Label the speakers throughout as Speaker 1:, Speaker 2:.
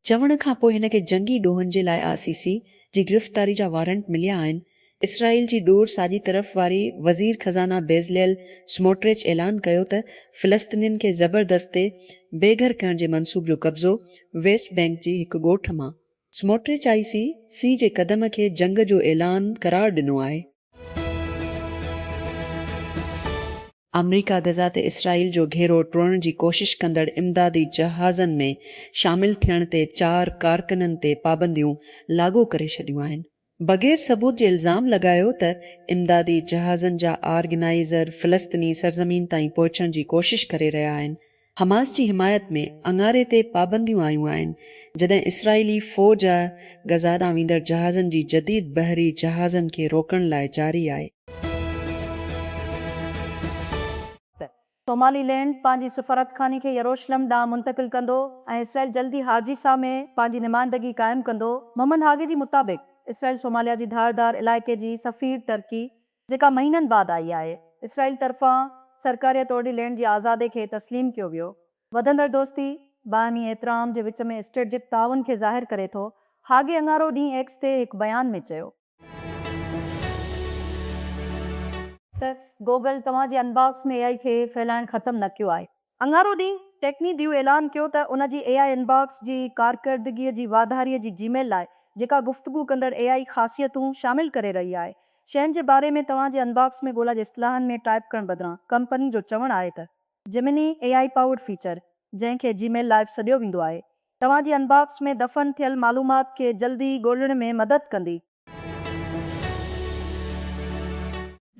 Speaker 1: चवण खां पोइ हिन खे जंगी ॾोहनि जे लाइ आसीसी जी गिरफ़्तारी जा वारंट मिलिया आहिनि। इसराइल जी ॾोर साॼी तरफ़ वारी वज़ीर ख़ज़ाना बेज़लेल स्मोट्रिच ऐलान कयो त फ़िलिस्तीनियुनि खे ज़बरदस्ती बेघर करण जे मंसूब जो कब्ज़ो वेस्ट बैंक जी हिकु ॻोठ मां। स्मोट्रिच ICC जे क़दम खे जंग जो ऐलान करार ॾिनो आहे। अमरीका गज़ा ते इसराइल जो घेरो टोड़ण जी कोशिश कंदड़ इमदादी जहाज़नि में शामिल थियण ते 4 कारकुननि ते पाबंदियूं लागू करे छॾियूं आहिनि। बग़ैर सबूत जे इल्ज़ाम लॻायो त इमदादी जहाज़नि जा ऑर्गेनाइज़र फ़िलिस्तीनी सरज़मीन ताईं पहुचण जी कोशिश करे रहिया आहिनि। हमास जी हिमायत में अंगारे ते पाबंदियूं आयूं आहिनि, जॾहिं इसराइली फ़ौज गज़ा ॾांहुं वेंदड़ जहाज़नि जी जदीद बहरी जहाज़नि खे रोकण लाइ जारी आहे।
Speaker 2: सोमालीलैंड पंहिंजी सफ़ारतखानी खे यरूशलम ॾांहुं मुंतक़िल कंदो ऐं इसराइल जल्दी हारजीसा में पंहिंजी निमाइंदगी क़ाइमु कंदो। मोहम्मद हागी जी मुताबिक़ इसराइल सोमालिया जी धारदार इलाइक़े जी सफ़ीर तरकी जेका महीननि बाद आई आहे, इसराइल तरफ़ां सरकारिया तौरु लैंड जी आज़ादी खे तस्लीम कयो वियो। वधंदड़ दोस्ती बाहिमी एतिराम जे विच में स्ट्रेटजिक ताउन खे ज़ाहिर करे थो, हागे अंगारो ॾींहुं एक्स ते हिकु बयान में चयो त गूगल तव्हांजे अनबॉक्स में AI खे फैलाइण ख़तमु न कयो आहे। अंगारो ॾींहुं टेक्नी दियो ऐलान कयो त उन जी AI इनबॉक्स जी कारकर्दगीअ जी वाधारीअ जी जीमेल लाइ जेका गुफ़्तगू कंदड़ AI ख़ासियतूं शामिल करे रही आहे। शयुनि जे बारे में तव्हांजे अनबॉक्स में ॻोल्हा जे इस्तिलाहनि में टाइप करण बदिरां कंपनी जो चवणु आहे त जेमिनी AI पावर्ड फीचर जंहिंखे जीमेल लाइव सॾियो वेंदो आहे, तव्हांजी अनबॉक्स में दफ़न थियल मालूमात खे जल्दी ॻोल्हण में मदद कंदी।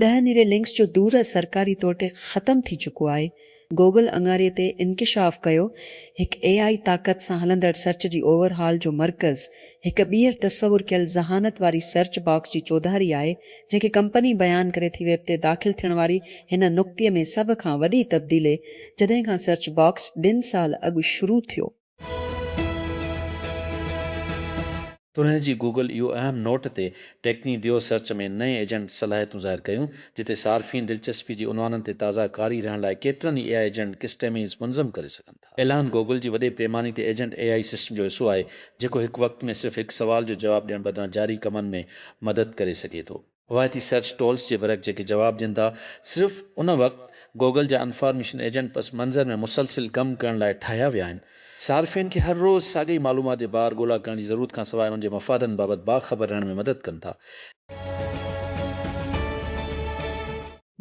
Speaker 1: 10 नीरे लिंक्स जो दूर सरकारी तौर ते ख़तम थी चुको आहे। गूगल अंगारे ते इंकिशाफ कयो हिकु AI ताक़त सां हलंदड़ सर्च जी ओवरहॉल जो मर्कज़ हिकु ॿीहर तस्वुर कयल ज़हानत वारी सर्च बॉक्स जी चौधारी आहे, जंहिंखे कंपनी बयान करे थी वेब ते दाख़िल थियण वारी हिन नुक़्ते में सभ खां वॾी तब्दीली जॾहिं खां सर्च बॉक्स 2 साल अॻु शुरू थियो।
Speaker 3: तुरंत जी गूगल इहो अहम नोट ते टेक्नी दियो सर्च में नए एजेंट सलाहियतूं ज़ाहिर कयूं, जिते सार्फ़िन दिलचस्पी जी उनवाननि ते ताज़ा कारी रहण लाइ केतिरनि ई AI एजेंट किस्टेमीज़ मुनज़म करे सघनि था। ऐलान गूगल जी वॾे पैमाने ते एजेंट AI सिस्टम जो हिसो आहे, जेको हिकु वक़्त में सिर्फ़ु हिकु सुवाल जो जवाबु ॾियण बदिरां जारी कमनि में मदद करे सघे थो। रवायती सर्च टोल्स जे बरक़ जेके जवाबु ॾियनि था, सिर्फ़ु उन वक़्तु गूगल जा इंफॉर्मेशन एजेंट पस मंज़र में मुसलसिल कमु करण लाइ ठाहिया विया आहिनि। सार्फ़िन खे हर रोज़ साॻी मालूमात जे बार ॻोल्हा करण जी ज़रूरत खां सवाइ उन्हनि जे मफ़ादनि बाबति बाख़बर रहण में मदद कनि था।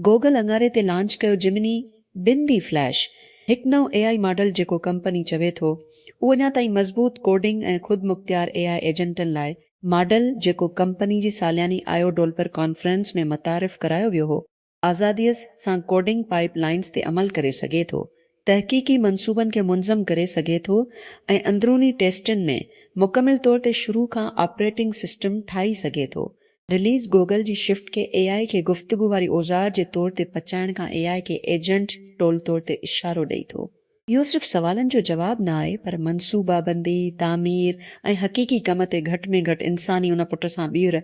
Speaker 1: गूगल अंगारे ते लॉन्च कयो जेमिनी बिंदी फ्लैश, हिकु नओं AI मॉडल जेको कंपनी चवे थो उहो अञा ताईं मज़बूत कोडिंग ऐं ख़ुदि मुख़्तियार AI एजेंटनि लाइ मॉडल जेको कंपनी जी सालियानी आयो डेवलपर कॉन्फ्रेंस में मुतारिफ़ करायो वियो हो, आज़ादीअ सां कोडिंग पाइपलाइंस ते अमल करे सघे थो, तहक़ीक़ी मंसूबनि खे मुनज़म करे सघे थो ऐं अंदरूनी टेस्टनि में मुकमिल तौर ते शुरू खां ऑपरेटिंग सिस्टम ठाही सघे थो। रिलीज़ गूगल जी शिफ्ट खे AI खे गुफ़्तगू वारी औज़ार जे तौर ते पचाइण खां AI खे एजेंट टोल तौर ते इशारो ॾेई थो। इहो सिर्फ़ु सवालनि जो जवाबु न आहे, पर मनसूबाबंदी, तामीर ऐं हक़ीक़ी कम ते घटि में घटि इंसानी उन पुट सां ॿीहर।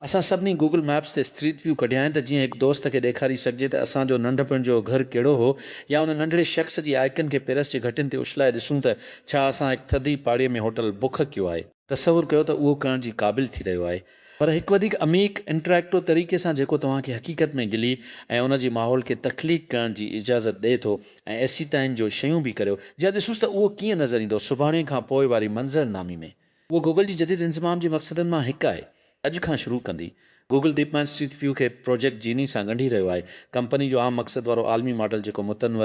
Speaker 3: असां सभिनी गूगल मैप्स ते स्ट्रीट व्यू कढिया आहिनि त जीअं हिकु दोस्त खे ॾेखारी सघिजे त असांजो नंढपण जो घर कहिड़ो हो, या उन नंढड़े शख़्स जी आइकन खे पेरस जे घटियुनि ते उछलाए ॾिसूं त छा असां हिकु थधी पाड़ीअ में होटल बुक कयो आहे। तसवुरु कयो त उहो करण जी क़ाबिल थी रहियो आहे, पर हिकु वधीक अमीक इंटरेक्टिव तरीक़े सां जेको तव्हांखे हक़ीक़त में गिली ऐं उन जी माहौल खे तख़लीक़ करण जी इजाज़त ॾिए थो ऐं एसीताइन जो शयूं बि करियो, या ॾिसूंसि त उहो कीअं नज़र ईंदो सुभाणे खां पोइ वारी मंज़रनामी में। उहो गूगल जी जदीद इंज़माम जे मक़सदनि मां हिकु आहे। अॼु खां शुरू कंदी गूगल दीपमैन स्ट्रीट व्यू खे प्रोजेक्ट जीनी सां ॻंढी रहियो आहे, कंपनी जो आम मक़सदु वारो आलमी मॉडल जेको मुतनव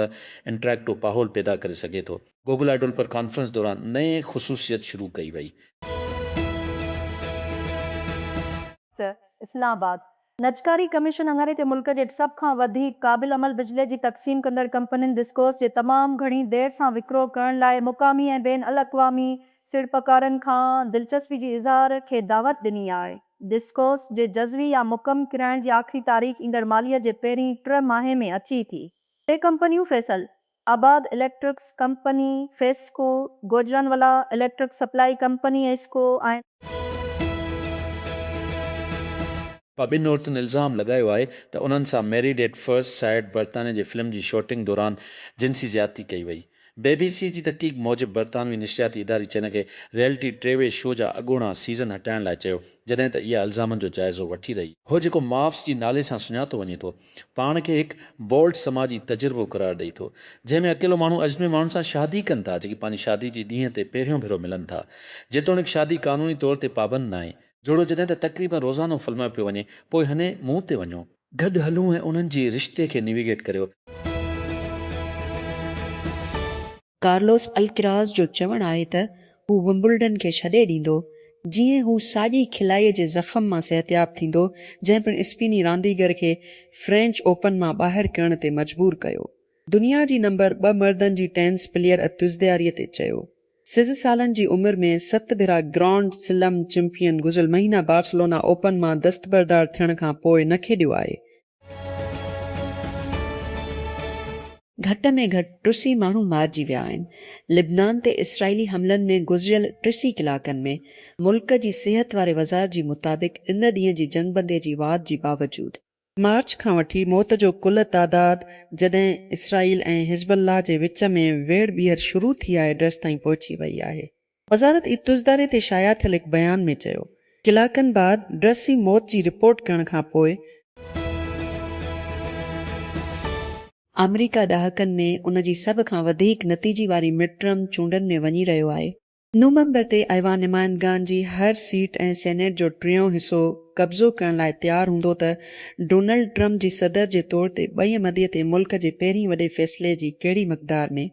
Speaker 3: इंटरेक्टिव माहौल पैदा करे सघे थो। गूगल आई डेवलपर कॉन्फ्रेंस दौरान नए ख़ुसूसियत शुरू कई वई।
Speaker 2: इस्लामाबाद नजकारी कमीशन अंगारे ते मुल्क जे सभ खां वधीक क़ाबिल अमल बिजली जी तक़सीम कंदड़ कंपनियुनि डिस्कोस जे तमामु घणी देर सां विकिरो करण लाइ मुक़ामी ऐं बेन अल-अक़वामी सिड़पकारनि खां दिलचस्पी जी इज़हार खे दावत ॾिनी आहे। डिस्कोस जे जज़वी या मुकम किराइण जी आख़िरी तारीख़ ईंदड़ मालीअ जे पहिरीं 3 माहे में अची थी। 3 कंपनियूं Faisalabad electrics company FESCO, Gujranwala electric supply company एस्को ऐं
Speaker 3: ॿिनि औरतुनि इल्ज़ाम लॻायो आहे त उन्हनि सां मैरिड एट फर्स्ट साइट बर्तानिया जी फिल्म जी शूटिंग दौरान जिन्सी ज़्यादती कई वई। BBC जी तहक़ीक़ मूजिबि बरतानवी नशियाती इदारे चइन खे रियलिटी टेवे शो जा अॻूणा सीज़न हटाइण लाइ चयो, जॾहिं त इहा इल्ज़ामनि जो जाइज़ो वठी रही। हो जेको मार्व्स जी नाले सां सुञातो वञे थो, पाण खे हिकु बोल्ड समाजी तजुर्बो करार ॾेई थो, जंहिंमें अकेलो माण्हू अजमे माण्हुनि सां शादी कनि था जेकी पंहिंजी शादी जे ॾींहं ते पहिरियों भेरो मिलनि था, जेतोणीकि शादी क़ानूनी तौर ते पाबंद न आहे। जोड़ो जॾहिं त तक़रीबन रोज़ानो फिल्म पियो वञे, पोइ हने मुंहुं ते वञो, गॾु हलूं ऐं उन्हनि जी रिश्ते खे नेविगेट करियो।
Speaker 1: कार्लोस अल्किराज़ जो चवणु आहे त हू विम्बलडन खे छॾे ॾींदो जीअं हू साॼी खिलाईअ जे ज़ख़्म मां सिहतयाब थींदो, जंहिं पिणु स्पेनी रांदीगर खे फ्रेंच ओपन मां ॿाहिरि करण ते मजबूर कयो। दुनिया जी नंबर 2 मर्दनि जी टेनिस प्लेयर अतुज़दियारीअ ते चयो। 6 सालनि जी उमिरि में 7 भेरा ग्रांड स्लैम चैंपियन गुज़िरियल महीना बार्सिलोना ओपन मां दस्तबरदार थियण खां पोइ न खेॾियो आहे। घटि में घटि 30 माण्हू मारिजी विया आहिनि। लिबनान ते इसराइली हमलनि में गुज़िरियल 30 कलाकनि में मुल्क जी सिहत वारे वज़ार जी मुताबिक़ इन ॾींहं जी जंगबंदीअ जी वाध जे बावजूदि मार्च खां वठी मौत जो कुल तादाद जॾहिं इसराइल ऐं हिज़बुल्लाह जे विच में वेड़ ॿीहर शुरू थी आहे एड्रेस ताईं पहुची वई आहे। वज़ारत इतुज़दारे ते शाया थियल हिकु बयान में चयो, कलाकनि बाद ड्रसी मौत जी रिपोर्ट करण खां पोइ अमरीका ॾहाकनि में उन जी सभ खां वधीक नतीजे वारी मिडटर्म चूंडनि में वञी रहियो आहे। नवंबर ते ऐवान नुमाइंदगान जी हर सीट ऐं सेनेट जो 3 हिसो कब्ज़ो करण लाइ तयारु हूंदो त डोनाल्ड ट्रंप जी सदर जे तौर ते 2 मदीअ ते मुल्क जे पहिरीं वॾे फ़ैसिले जी कहिड़ी मक़दार में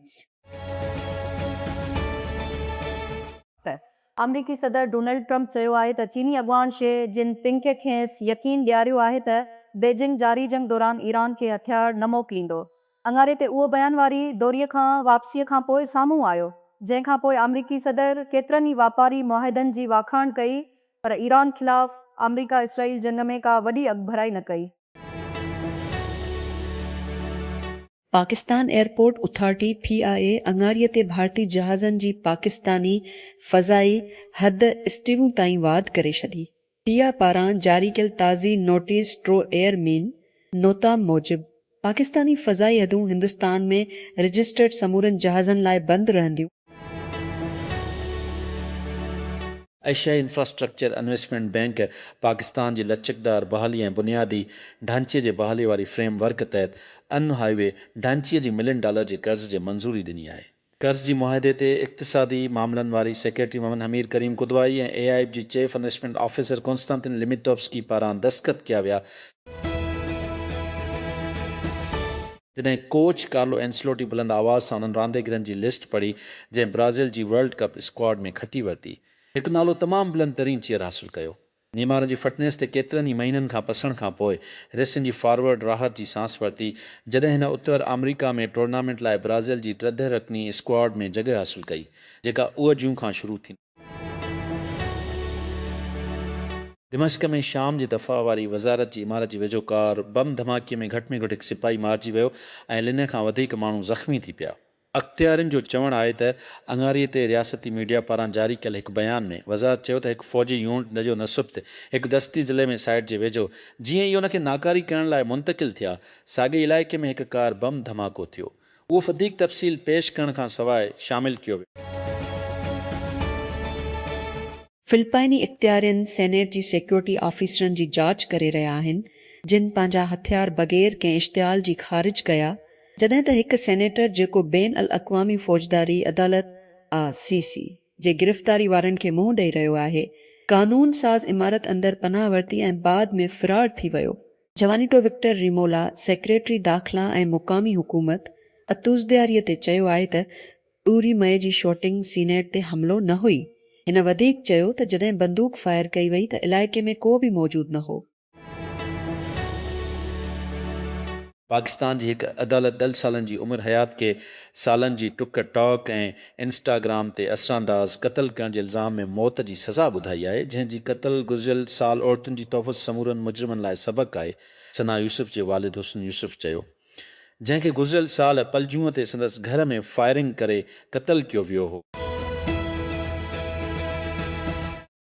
Speaker 2: अमरीकी सदर डोनाल्ड ट्रंप चयो आहे त चीनी अॻवान शी जिनपिंग खे खेसि यकीन ॾियारियो आहे त बीजिंग जारी जंग दौरान ईरान खे हथियार न मोकिलींदो। अंगारे ते उहो बयान वारी दौरीअ खां वापसीअ खां पोइ साम्हूं आयो, जंहिंखां पोइ अमरीकी सदर केतिरनि ई वापारी मुआहिदनि जी वाखाण कई, पर ईरान ख़िलाफ़ अमरीका इसराइल जंग में का वॾी अॻभराई न कई।
Speaker 1: पाकिस्तान एयरपोर्ट अथॉरिटी PIA अंगारीअ ते भारतीय जहाज़नि जी पाकिस्तानी फ़ज़ाई हद स्टीवूं ताईं वाध करे छॾी। PIA पारां जारी कयल ताज़ी नोटिस ट्रो एयरमीन नोता मूजिबि पाकिस्तानी फ़ज़ाई हदूं हिंदुस्तान में रजिस्टर्ड समूरनि जहाज़नि लाइ बंदि रहंदियूं।
Speaker 3: एशियाई इंफ्रास्ट्रक्चर इन्वेस्टमेंट बैंक पाकिस्तान जी लचकदार बहाली ऐं बुनियादी ढांचे जे बहाली वारी फ्रेमवर्क तहत अन हाईवे ढांचे जी $1 मिलियन जे कर्ज़ जे मंज़ूरी ॾिनी आहे। कर्ज़ जी मुआहिदे ते इक़्तिसादी मामलनि वारी सेक्रेटरी मोहम्मद हमीर करीम कुदवाई ऐं AIF जी चीफ इन्वेस्टमेंट ऑफिसर कॉन्स्टेंटिन लिमिटोव्स्की पारां दस्तख़त कया विया, जॾहिं कोच कार्लो एंसलोटी बुलंद आवाज़ सां उन्हनि रांदीगरनि जी लिस्ट पढ़ी जंहिं ब्राज़ील जी वर्ल्ड कप स्क्वाड में खटी वरिती। हिकु नालो तमामु बुलंद तरीन चेयर हासिलु कयो। नीमार जी फिटनेस ते केतिरनि ई महीननि खां पसण खां पोइ रेसिन जी फॉरवर्ड राहत जी सांस वरिती, जॾहिं हिन उत्तर अमरीका में टूर्नामेंट लाइ ब्राज़ील जी 13 रकनी स्क्वाड में जॻह हासिलु कई, जेका उह जूं खां शुरू थी। दिमश्क में शाम जी दफ़ा वारी वज़ारत जी इमारत जी वेझो कार बम धमाके में घटि में घटि हिकु सिपाही मारिजी वियो ऐं लिने खां वधीक माण्हू ज़ख़्मी थी पिया। अख़्तियारनि जो चवणु आहे त अंगारीअ ते रियासती मीडिया पारां जारी कयल हिकु बयान में वज़ारत चयो त हिकु फ़ौजी यूनिट जो नसुब्त हिकु दस्ती ज़िले में साइट जे वेझो जीअं ई उनखे नाकारी करण लाइ मुंतक़िल थिया, साॻे इलाइक़े में हिकु कार बम धमाको थियो। उहो वधीक तफ़सील पेश करण खां सवाइ शामिलु कयो वियो।
Speaker 1: फिलिपाइनी इख़्तियारनि सेनेट जी सिक्योरिटी ऑफिसरनि जी जाच करे रहिया आहिनि, जिन पंहिंजा हथियार बग़ैर कंहिं इश्तिहाल जी ख़ारिज कया, जॾहिं त हिकु सेनेटर जेको बेन अल अक़वामी फ़ौजदारी अदालत ICC जे गिरफ़्तारी वारनि खे मुंहुं ॾेई रहियो आहे, कानून साज़ इमारत अंदरि पनाह वरिती ऐं बाद में फ़रार थी वियो। जवानीटो विक्टर रिमोला सेक्रेटरी दाख़िला ऐं मुक़ामी हुकूमत अतुज़दियारीअ ते चयो आहे त 2 मई जी शूटिंग सीनेट ते हमिलो न हुई। हिन वधीक चयो त जॾहिं बंदूक फायर कई वई त इलाइक़े में को बि मौजूदु न हो।
Speaker 3: पाकिस्तान जी हिकु अदालत 10 सालनि जी उमिरि हयात खे सालनि जी टुक टॉक ऐं इंस्टाग्राम ते असरांदाज़ क़त्ल करण जे इल्ज़ाम में मौत जी सज़ा ॿुधाई आहे, जंहिंजी क़त्ल गुज़िरियल साल औरतुनि जी तोहफ़त समूरनि मुजरिमनि लाइ सबक़ु आहे, सना यूसुफ जे वालिद हुसन यूसुफ चयो, जंहिंखे गुज़िरियल साल पलजूअ ते संदसि घर में फायरिंग करे क़त्ल कयो वियो हो।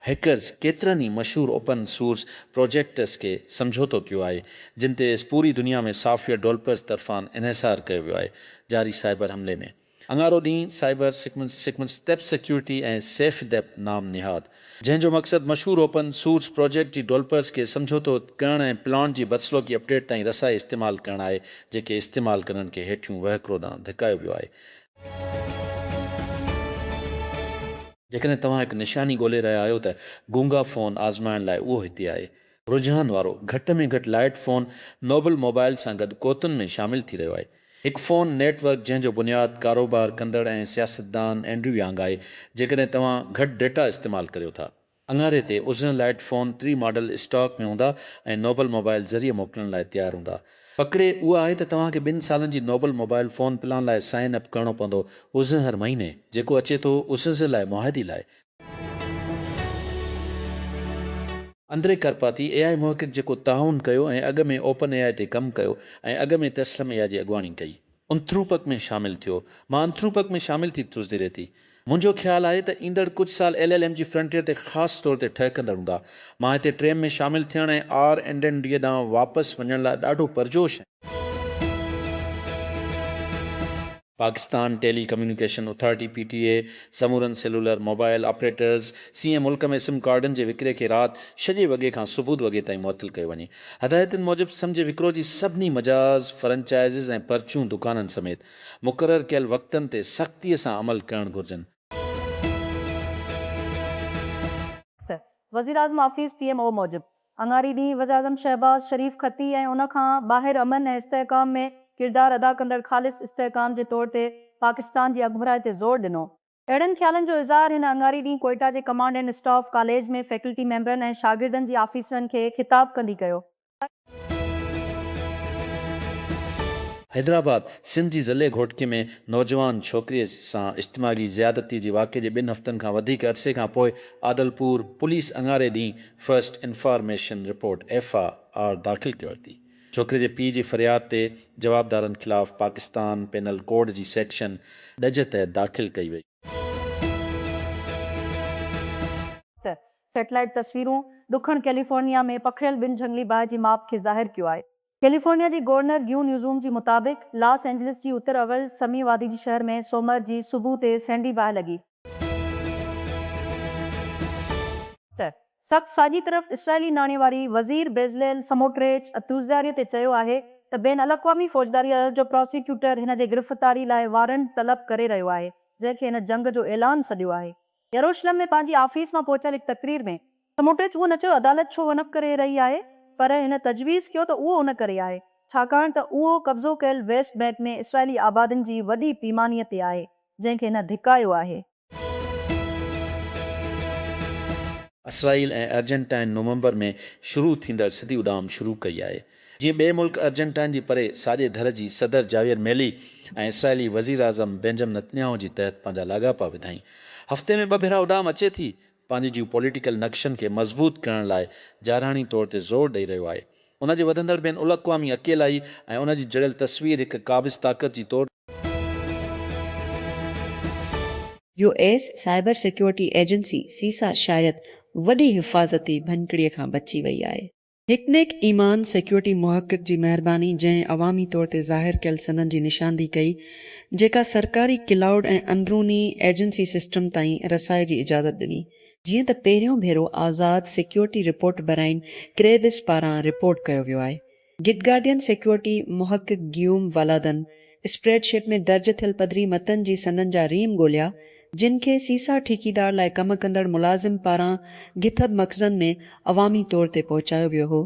Speaker 3: हैकर्स केतिरनि ई मशहूर ओपन सोर्स प्रोजेक्ट्स खे समझौतो कयो आहे, जिन ते पूरी दुनिया में सॉफ्टवेयर डेवलपर्स तरफ़ां इन्हिसार कयो वियो आहे। जारी साइबर हमले में अंगारो ॾींहुं साइबर सिक्वेंस स्टेप सिक्योरिटी ऐं सेफ डेप नाम निहाद, जंहिंजो मक़सदु मशहूर ओपन सोर्स प्रोजेक्ट जी डेवलपर्स खे समझौतो करण ऐं प्लान जी बदसलूकी अपडेट ताईं रसाई इस्तेमालु करणु आहे, जेके इस्तेमालु करण खे हेठियूं वहकिरो ॾांहुं धिकायो वियो आहे। जेकॾहिं तव्हां हिकु निशानी ॻोल्हे रहिया आहियो त गूंगा फ़ोन आज़माइण लाइ उहो हिते आहे। रुझान वारो घटि में घटि लाइट फ़ोन नोबल मोबाइल सां गॾु कोतुनि में शामिलु थी रहियो आहे। हिकु फ़ोन नेटवर्क जंहिंजो बुनियादु कारोबार कंदड़ ऐं सियासतदान एंड्रू यांग आहे, जेकॾहिं तव्हां घटि डेटा इस्तेमालु करियो था। अंगारे ते उज़न लाइट फ़ोन 3 मॉडल स्टॉक में हूंदा ऐं नोबल मोबाइल ज़रिए मोकिलण लाइ तयारु हूंदा। पकड़े उहा आहे त तव्हांखे 2 सालनि जी नोबल मोबाइल फ़ोन प्लान लाइ साइन अप करणो पवंदो उज़ हर महीने, जेको अचे थो उज़ लाइ मुआदी लाइ। अंदरे करपाती AI मुहक़िक़ जेको ताउन कयो ऐं अॻु में ओपन AI ते कमु कयो ऐं अॻु में तस्लम AI जी अॻुवाणी कई, अंथ्रूपक में शामिलु थियो। मां अंथ्रूपक में शामिलु थी तुज़दी रहती। मुंहिंजो ख़्यालु आहे त ईंदड़ कुझु साल LLM जी फ्रंटियर ते ख़ासि तौर ते ठहकंदड़ हूंदा। मां हिते ट्रेम में शामिलु थियण ऐं R&D ॾांहुं वापसि वञण लाइ ॾाढो पुरजोश आहियां। Pakistan telecommunication authority PTA समूरन सेलुलर मोबाइल ऑपरेटर्स सीएं मुल्क में सिम कार्डनि जे विकिरे खे राति 6 वॻे खां सुबुह वॻे ताईं मुअतल कयो वञे। हदायतुनि मूजिबि सम्झ विकिरो जी सभिनी मजाज़ फ्रेंचाइज़िस ऐं परचूं दुकाननि समेत मुक़ररु कयल वक़्तनि ते सख़्तीअ सां अमल करणु घुर्जनि।
Speaker 2: वज़ीर आज़म ऑफिस PMO मूजिबि अंगारी ॾींहुं वज़ीर आज़म शहबाज शरीफ़ खती ऐं उन खां ॿाहिरि अमन ऐं इस्तेहकाम में किरदारु अदा कंदड़ ख़ालिस इस्तेहकाम जे तौर ते पाकिस्तान जी अॻुभराए ते ज़ोर ॾिनो। अहिड़नि ख़्यालनि जो इज़हार हिन अंगारी ॾींहुं कोयटा जे कमांड एंड स्टाफ कॉलेज में फैकल्टी मेंबरनि ऐं शागिर्दनि जी ऑफिसरनि खे ख़िताब कंदी कयो।
Speaker 3: हैदराबाद सिंध जी ज़िले घोटके में नौजवान छोकिरीअ सां इज्तिमाही ज़्यादती जी वाक़े जे 2 हफ़्तनि खां वधीक अरसे खां पोइ आदलपुर पुलिस अंगारे ॾींहुं फर्स्ट इंफॉर्मेशन रिपोर्ट FIR दाख़िल कयो वरिती। छोकिरे जे पीउ जी फ़रियाद ते जवाबदारनि ख़िलाफ़ पाकिस्तान पेनल कोड जी सेक्शन ॾज तहत दाख़िल कई वई।
Speaker 2: सैटेलाइट तस्वीरूं ॾुखण कैलिफोर्निया में पखिड़ियल 2 झंगली बाहि जी माप खे ज़ाहिर कयो आहे। कैलिफोर्निया जी गवर्नर ग्यू न्यूज़ूम जी मुताबिक़ लॉस एंजलिस जी उत्तर अवल समी वादी जी शहर में सोमवार जी सुबुह ते सैंडी बाहि लॻी। सख़्त साॼी तरफ़ इसराइली नाणे वारी वज़ीर बेज़लेल समोट्रेच तुज़दारीअ ते चयो आहे त बेन अल-अक़वामी फ़ौजदारी अदालत जो प्रोसिक्यूटर हिन जे गिरफ़्तारी लाइ वारंट तलब करे रहियो आहे, जंहिंखे हिन जंग जो ऐलान सॾियो आहे। यरूशलेम में पंहिंजी ऑफिस मां पहुचल हिकु तक़रीर में समोट्रेच उहो न चयो अदालत छो वनप करे रही आहे, पर हिन तजवीज़ कयो त उहो उन करे आहे छाकाणि त उहो कब्ज़ो कयल वेस्ट बैंक में इसराइली आबादियुनि जी वॾी पैमानीअ ते आहे, जंहिंखे हिन धिकायो आहे।
Speaker 3: इसराइल ऐं अर्जेंटाइन नवंबर में शुरू थींदड़ सिधी उॾाम शुरू कई आहे। जीअं ॿिए मुल्क अर्जेंटाइन जी परे साॼे धर जी सदर जावियर मेली ऐं इसराइली वज़ीर आज़म बेंजामिन नेतन्याहू जी तहत पंहिंजा लाॻापा विधाई। हफ़्ते में 2 भेरा उॾाम अचे थी पंहिंजी जी पॉलिटिकल नक्शनि खे मज़बूत करण लाइ जारहाणी तौर ते ज़ोर ॾेई रहियो आहे। उन जे वधंदड़ बेन अल-अक़वामी अकेलाई ऐं उन जी जड़ियल तस्वीर हिकु क़ाबिज़ ताक़त जी तौर
Speaker 1: US साइबर सिक्योरिटी एजेंसी सीसा शायदि वॾी हिफ़ाज़ती भञकिड़ीअ खां बची वई आहे। हिकनेक ईमान सिक्योरिटी मुहक़िक़ जी महिरबानी जंहिं अवामी तौर ते ज़ाहिर कयल सनदनि जी निशानदी कई, जेका सरकारी क्लाउड ऐं अंदरूनी एजेंसी सिस्टम ताईं रसाए जी इजाज़त ॾिनी। जीअं त पहिरियों भेरो आज़ाद सिक्योरिटी रिपोर्ट बराइन क्रेबिस पारां रिपोर्ट कयो वियो आहे। गिदगार्डियन सिक्योरिटी मुहक़िक़ गियूम वालादन स्प्रेडशीट में दर्ज थियल पधरी मतन जी सनदनि जा रीम ॻोल्हिया, जिन खे सीसा ठेकेदार लाइ कम कंदड़ मुलाज़िम पारां गिथब मक़ज़नि में अवामी तौर ते पहुचायो वियो हो।